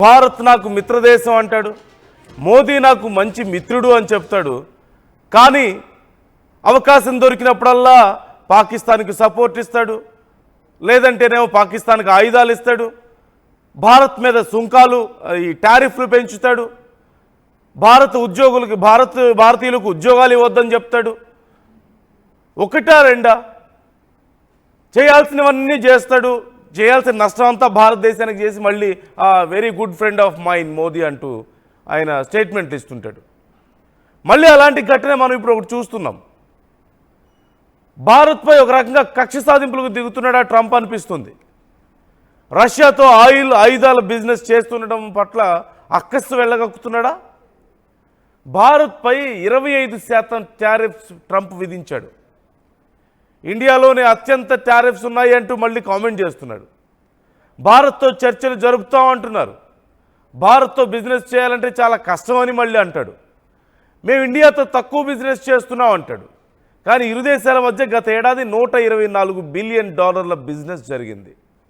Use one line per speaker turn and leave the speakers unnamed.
భారత్ నాకు మిత్రదేశం అంటాడు, మోదీ నాకు మంచి మిత్రుడు అని చెప్తాడు. కానీ అవకాశం దొరికినప్పుడల్లా పాకిస్తాన్కి సపోర్ట్ ఇస్తాడు, లేదంటేనేమో పాకిస్తాన్కి ఆయుధాలు ఇస్తాడు, భారత్ మీద సుంకాలు ఈ టారిఫ్లు పెంచుతాడు, భారతీయులకు ఉద్యోగాలు ఇవ్వద్దని చెప్తాడు. ఒకటా రెండా? చేయాల్సినవన్నీ చేస్తాడు. చేయాల్సిన నష్టం అంతా భారతదేశానికి చేసి మళ్ళీ very good friend of mind Modi అంటూ ఆయన స్టేట్మెంట్లు ఇస్తుంటాడు. మళ్ళీ అలాంటి ఘటన మనం ఇప్పుడు ఒకటి చూస్తున్నాం. భారత్పై ఒక రకంగా కక్ష సాధింపులకు దిగుతున్నాడా ట్రంప్ అనిపిస్తుంది. రష్యాతో ఆయుధాల బిజినెస్ చేస్తుండడం పట్ల అక్కస్సు వెళ్ళగక్కుతున్నాడా? భారత్పై 25% టారిఫ్స్ ట్రంప్ విధించాడు. ఇండియాలోనే అత్యంత టారిఫ్స్ ఉన్నాయి అంటూ మళ్ళీ కామెంట్ చేస్తున్నాడు. భారత్తో చర్చలు జరుపుతామంటున్నారు. భారత్తో బిజినెస్ చేయాలంటే చాలా కష్టమని మళ్ళీ అంటాడు. మేము ఇండియాతో తక్కువ బిజినెస్ చేస్తున్నాం అంటాడు. కానీ ఇరు దేశాల మధ్య గత ఏడాది $124 బిలియన్ బిజినెస్ జరిగింది.